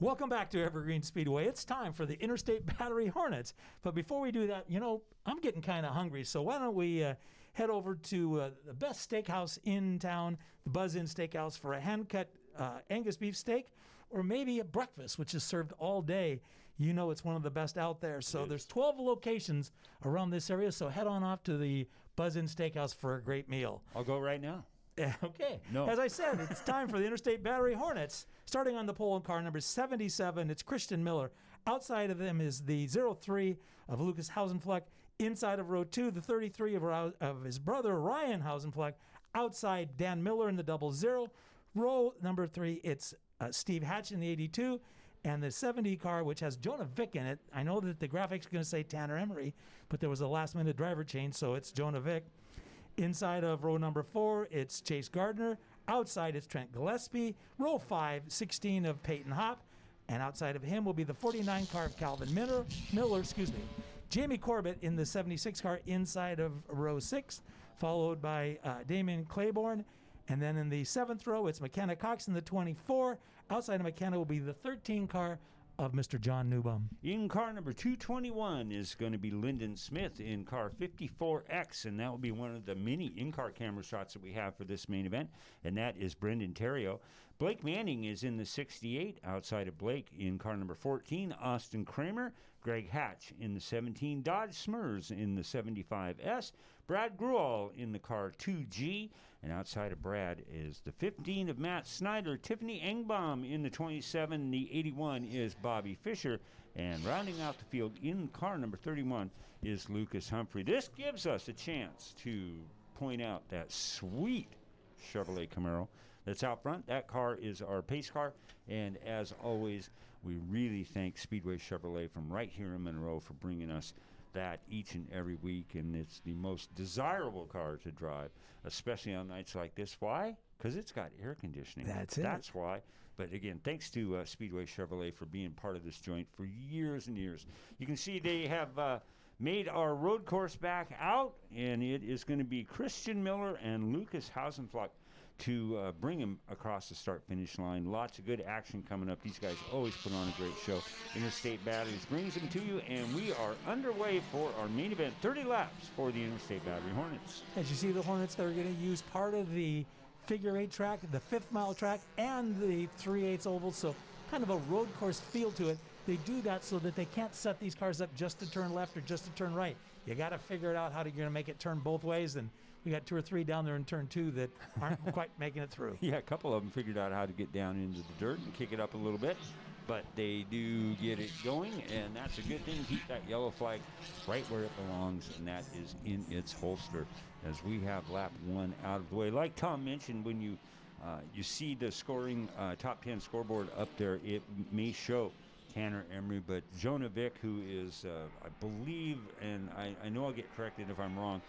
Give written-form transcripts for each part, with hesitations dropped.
Welcome back to Evergreen Speedway. It's time for the Interstate Battery Hornets. But before we do that, I'm getting kind of hungry. So why don't we head over to the best steakhouse in town, the Buzz Inn Steakhouse, for a hand-cut Angus beef steak, or maybe a breakfast, which is served all day. It's one of the best out there. So there's 12 locations around this area. So head on off to the Buzz Inn Steakhouse for a great meal. I'll go right now. Okay. No. As I said, it's time for the Interstate Battery Hornets. Starting on the pole in car number 77, it's Christian Miller. Outside of them is the 03 of Lucas Hausenfleck. Inside of row 2, the 33 of his brother Ryan Hausenfleck. Outside, Dan Miller in the 00. Row number 3, it's Steve Hatch in the 82. And the 70 car, which has Jonah Vick in it. I know that the graphics are going to say Tanner Emery, but there was a last-minute driver change, so it's Jonah Vick. Inside of row number 4, it's Chase Gardner. Outside, it's Trent Gillespie. Row 5, 16 of Peyton Hopp. And outside of him will be the 49 car of Calvin Miller. Jamie Corbett in the 76 car inside of row 6, followed by Damon Claiborne. And then in the 7th row, it's McKenna Cox in the 24. Outside of McKenna will be the 13 car of Mr. John Newbaum. In car number 221 is going to be Lyndon Smith in car 54X, and that will be one of the many in-car camera shots that we have for this main event, and that is Brendan Therriault. Blake Manning is in the 68. Outside of Blake in car number 14, Austin Kramer. Greg Hatch in the 17. Dodge Smurs in the 75S. Brad Gruall in the car 2G. And outside of Brad is the 15 of Matt Snyder. Tiffany Engbaum in the 27. The 81 is Bobby Fisher. And rounding out the field in car number 31 is Lucas Humphrey. This gives us a chance to point out that sweet Chevrolet Camaro that's out front. That car is our pace car, and as always, we really thank Speedway Chevrolet from right here in Monroe for bringing us that each and every week, and it's the most desirable car to drive, especially on nights like this. Why? Because it's got air conditioning. That's why. But again, thanks to Speedway Chevrolet for being part of this joint for years and years. You can see they have made our road course back out, and it is going to be Christian Miller and Lucas Hausenfleck to bring him across the start-finish line. Lots of good action coming up. These guys always put on a great show. Interstate Batteries brings them to you, and we are underway for our main event, 30 laps for the Interstate Battery Hornets. As you see the Hornets, they're going to use part of the figure 8 track, the 5th mile track, and the 3/8 oval, so kind of a road course feel to it. They do that so that they can't set these cars up just to turn left or just to turn right. You got to figure it out how you're going to make it turn both ways, and we got 2 or 3 down there in turn 2 that aren't quite making it through. Yeah, a couple of them figured out how to get down into the dirt and kick it up a little bit, but they do get it going, and that's a good thing. Keep that yellow flag right where it belongs, and that is in its holster as we have lap 1 out of the way. Like Tom mentioned, when you see the scoring top 10 scoreboard up there, it may show Tanner Emery, but Jonah Vick, who is, I believe, and I know I'll get corrected if I'm wrong,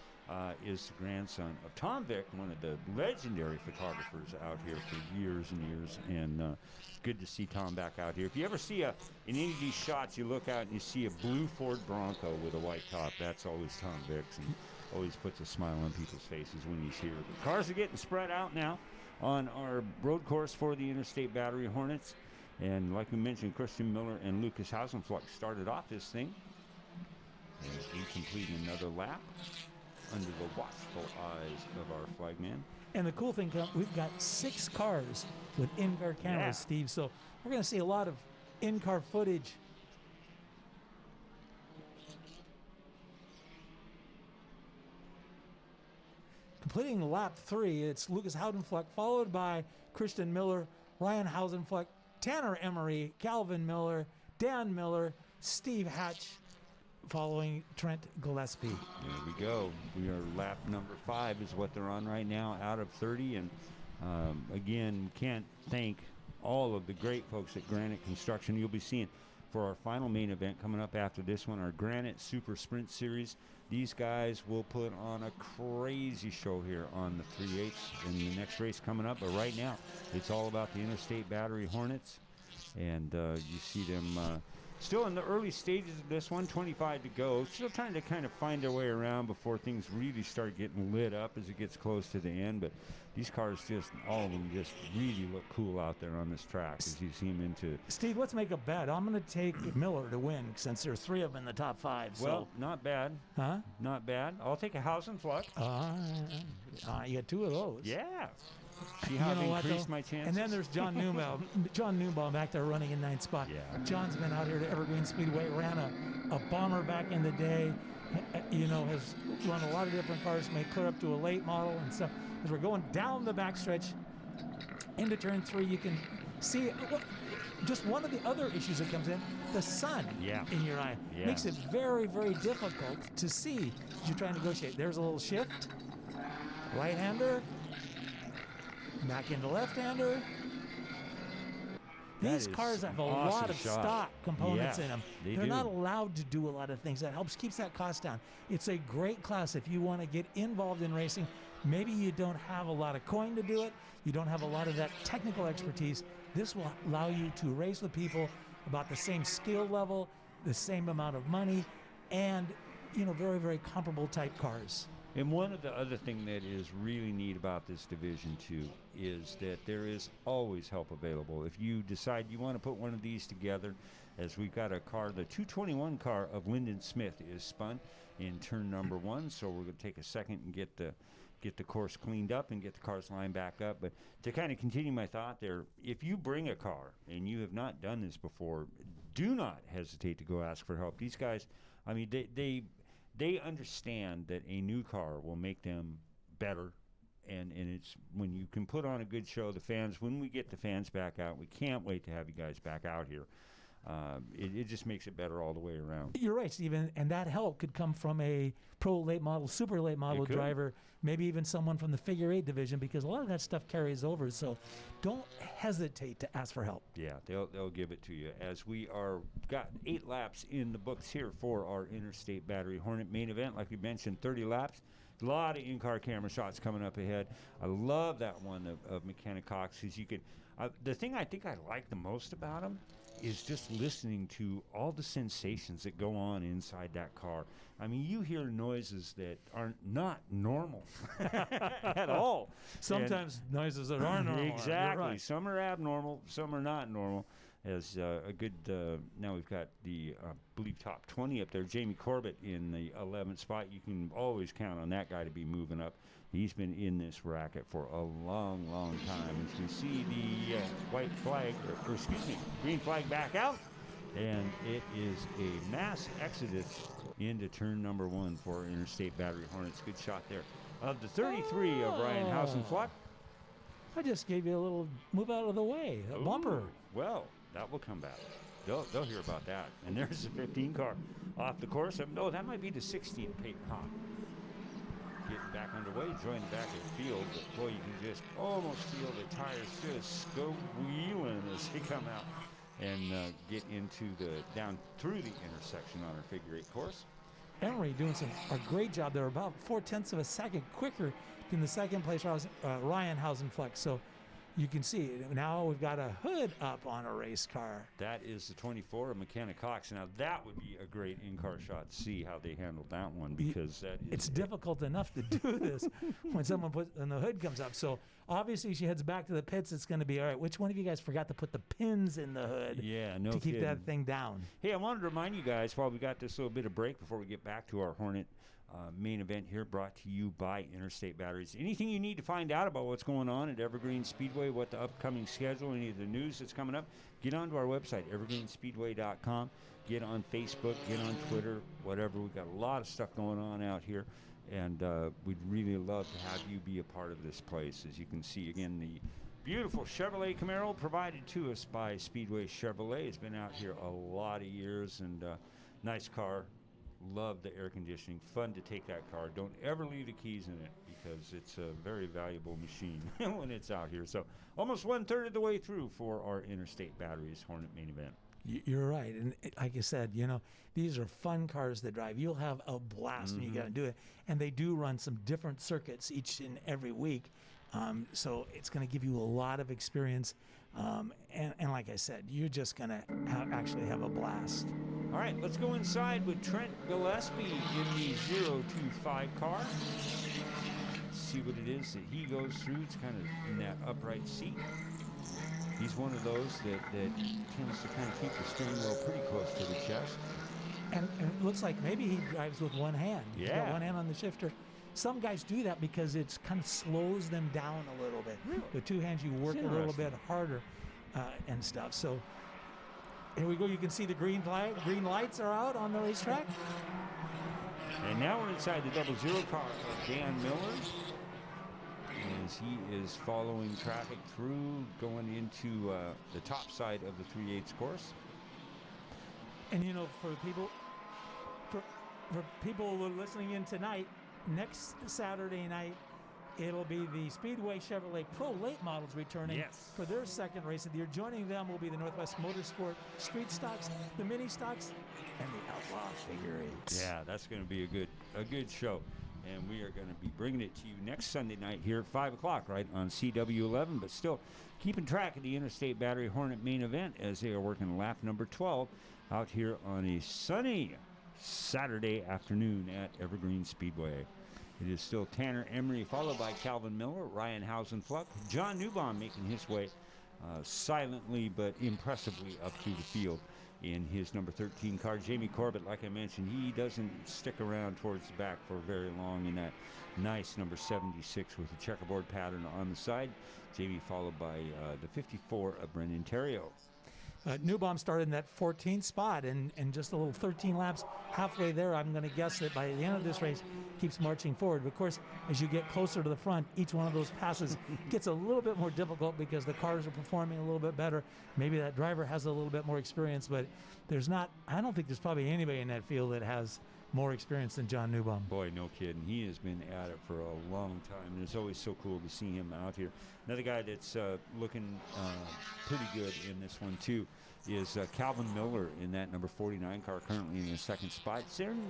is the grandson of Tom Vick, one of the legendary photographers out here for years and years, and it's good to see Tom back out here. If you ever see in any of these shots, you look out and you see a blue Ford Bronco with a white top, that's always Tom Vick's, and always puts a smile on people's faces when he's here. The cars are getting spread out now on our road course for the Interstate Battery Hornets. And like we mentioned, Christian Miller and Lucas Hausenfleck started off this thing. And he completed another lap under the watchful eyes of our flagman. And the cool thing, we've got 6 cars with in-car cameras, Steve. So we're going to see a lot of in-car footage. Completing lap 3, it's Lucas Hausenfleck, followed by Christian Miller, Ryan Hausenfleck, Tanner Emery, Calvin Miller, Dan Miller, Steve Hatch, following Trent Gillespie. There we go. We are lap number 5 is what they're on right now out of 30. And again, can't thank all of the great folks at Granite Construction. You'll be seeing for our final main event coming up after this one, our Granite Super Sprint Series. These guys will put on a crazy show here on the 3/8 in the next race coming up. But right now, it's all about the Interstate Battery Hornets. And you see them Still in the early stages of this one, 25 to go. Still trying to kind of find their way around before things really start getting lit up as it gets close to the end. But these cars just, all of them just really look cool out there on this track as you see them into. Steve, let's make a bet. I'm going to take Miller to win since there's 3 of them in the top 5. So. Well, not bad. Huh? Not bad. I'll take a Hausenfluck. You got 2 of those. Yeah. See how I've increased my chances? And then there's John Newbaum. John Newbaum back there running in 9th spot. Yeah. John's been out here to Evergreen Speedway, ran a bomber back in the day, has run a lot of different cars, may clear up to a late model and stuff. As we're going down the backstretch into turn 3, you can see just one of the other issues that comes in, the sun in your eye. Yeah. Makes it very, very difficult to see as you're trying to negotiate. There's a little shift. Right-hander. Back into left-hander. These cars have a lot of stock components in them. They're not allowed to do a lot of things. That keeps that cost down. It's a great class if you want to get involved in racing. Maybe you don't have a lot of coin to do it. You don't have a lot of that technical expertise. This will allow you to race with people about the same skill level, the same amount of money, and very, very comparable type cars. And one of the other thing that is really neat about this division too is that there is always help available. If you decide you want to put one of these together, as we've got a car, the 221 car of Lyndon Smith is spun in turn number 1, so we're going to take a second and get the course cleaned up and get the cars lined back up. But to kind of continue my thought there, if you bring a car and you have not done this before, do not hesitate to go ask for help. These guys, I mean, they understand that a new car will make them better, and it's when you can put on a good show. The fans, when we get the fans back out, we can't wait to have you guys back out here. It just makes it better all the way around. You're right, Stephen, and that help could come from a pro late model, super late model driver, maybe even someone from the figure 8 division, because a lot of that stuff carries over. So don't hesitate to ask for help. Yeah, they'll give it to you. As we got 8 laps in the books here for our Interstate Battery Hornet main event. Like we mentioned, 30 laps. A lot of in-car camera shots coming up ahead. I love that one of Mechanic Cox, because you could. The thing I think I like the most about him is just listening to all the sensations that go on inside that car. I mean, you hear noises that are not normal at all. Sometimes noises that are normal. Exactly. Right. Some are abnormal, some are not normal. As a good, now we've got the, I believe, top 20 up there. Jamie Corbett in the 11th spot. You can always count on that guy to be moving up. He's been in this racket for a long, long time. As we see the white flag, or excuse me, green flag back out, and it is a mass exodus into turn number 1 for Interstate Battery Hornets. Good shot there. Of the 33 of Ryan Hausenfluck. I just gave you a little move out of the way, a bumper. Well, that will come back. They'll hear about that. And there's the 15 car off the course. No, that might be the 16 Peyton Hawk. Getting back underway, join the back of the field. But boy, you can just almost feel the tires just squealing as they come out and get into down through the intersection on our figure 8 course. Emery doing a great job there, about 0.4 of a second quicker than the second place Ryan Hausenfluck. So you can see now we've got a hood up on a race car. That is the 24 of Mechanic Cox. Now that would be a great in-car shot to see how they handled that one, because it's difficult enough to do this when the hood comes up. So obviously she heads back to the pits. It's going to be all right. Which one of you guys forgot to put the pins in the hood? Yeah, no to keep kidding. that thing down. Hey, I wanted to remind you guys while we got this little bit of break before we get back to our Hornet main event here, brought to you by Interstate Batteries. Anything you need to find out about what's going on at Evergreen Speedway, what the upcoming schedule, any of the news that's coming up, get onto our website, evergreenspeedway.com. Get on Facebook, get on Twitter, whatever. We've got a lot of stuff going on out here, and we'd really love to have you be a part of this place. As you can see, again, the beautiful Chevrolet Camaro provided to us by Speedway Chevrolet. It's been out here a lot of years, and nice car. Love the air conditioning. Fun to take that car. Don't ever leave the keys in it, because it's a very valuable machine when it's out here. So almost 1/3 of the way through for our Interstate Batteries Hornet main event. You're right. And like you said, these are fun cars to drive. You'll have a blast when you got to do it. And they do run some different circuits each and every week. So it's going to give you a lot of experience. And like I said, you're just going to actually have a blast. All right, let's go inside with Trent Gillespie in the 025 car. See what it is that he goes through. It's kind of in that upright seat. He's one of those that tends to kind of keep the steering wheel pretty close to the chest. And it looks like maybe he drives with one hand. He's got Yeah. one hand on the shifter. Some guys do that because it kind of slows them down a little bit. Really? With two hands, you work a little bit harder and stuff. So here we go. You can see the green lights are out on the racetrack. And now we're inside the 00 car of Dan Miller, as he is following traffic through, going into the top side of the 3/8 course. And you know, for people who are listening in tonight, next Saturday night, it'll be the Speedway Chevrolet Pro Late Models returning Yes. for their second race of the year. Joining them will be the Northwest Motorsport Street Stocks, the Mini Stocks, and the Outlaw Figure Eights. Yeah, that's going to be a good show. And we are going to be bringing it to you next Sunday night here at 5 o'clock, right, on CW11. But still, keeping track of the Interstate Battery Hornet main event as they are working lap number 12 out here on a sunny Saturday afternoon at Evergreen Speedway. It is still Tanner Emery, followed by Calvin Miller, Ryan Hausenfluck, John Newbaum making his way silently but impressively up to the field in his number 13 car. Jamie Corbett, like I mentioned, he doesn't stick around towards the back for very long in that nice number 76 with a checkerboard pattern on the side. Jamie followed by the 54 of Brendan Therriault. Newbaum started in that 14th spot and just a little 13 laps halfway there. I'm going to guess that by the end of this race, keeps marching forward. But of course, as you get closer to the front, each one of those passes gets a little bit more difficult because the cars are performing a little bit better. Maybe that driver has a little bit more experience, but I don't think there's probably anybody in that field that has more experience than John Newbaum. Boy, no kidding. He has been at it for a long time, and it's always so cool to see him out here. Another guy that's looking pretty good in this one, too, is Calvin Miller in that number 49 car, currently in the second spot.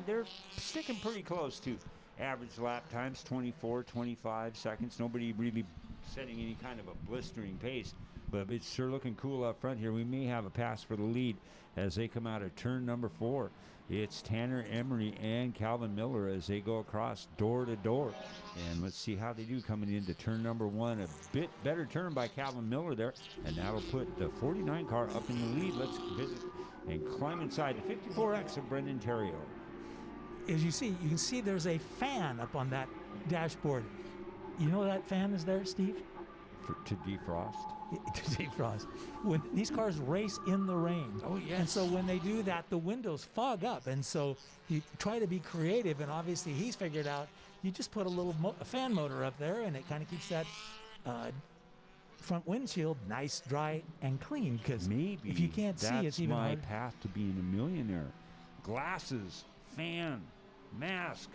They're sticking pretty close to average lap times, 24, 25 seconds. Nobody really setting any kind of a blistering pace, but it's sure looking cool up front here. We may have a pass for the lead as they come out of turn number 4. It's Tanner Emery and Calvin Miller as they go across door to door. And let's see how they do coming into turn number 1. A bit better turn by Calvin Miller there. And that'll put the 49 car up in the lead. Let's visit and climb inside the 54X of Brendan Therriault. As you can see there's a fan up on that dashboard. You know that fan is there, Steve? To defrost? To defrost. When these cars race in the rain. Oh, yes. And so when they do that, the windows fog up. And so you try to be creative, and obviously he's figured out you just put a little fan motor up there, and it kind of keeps that front windshield nice, dry, and clean. Because maybe if you can't see, it's even my hard. path to being a millionaire. Glasses, fan, mask.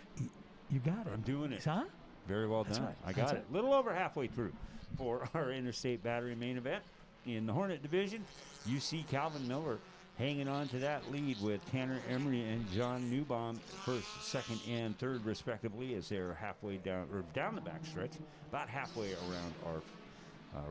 You got it. I'm doing it. Huh? Very well That's done. right. I got it. A little over halfway through for our Interstate Battery main event. In the Hornet division, you see Calvin Miller hanging on to that lead with Tanner Emery and John Newbaum first, second, and third, respectively, as they're halfway down the backstretch, about halfway around our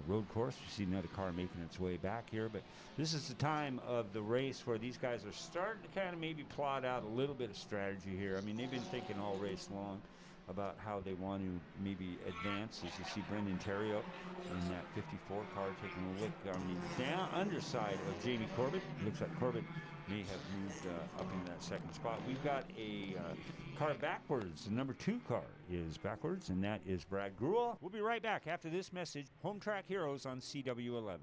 road course. You see another car making its way back here, but this is the time of the race where these guys are starting to kind of maybe plot out a little bit of strategy here. I mean, they've been thinking all race long about how they want to maybe advance. As you see Brendan Therriault in that 54 car taking a look on the underside of Jamie Corbett. Looks like Corbett may have moved up into that second spot. We've got a car backwards. The number 2 car is backwards, and that is Brad Gruel. We'll be right back after this message. Home Track Heroes on CW11.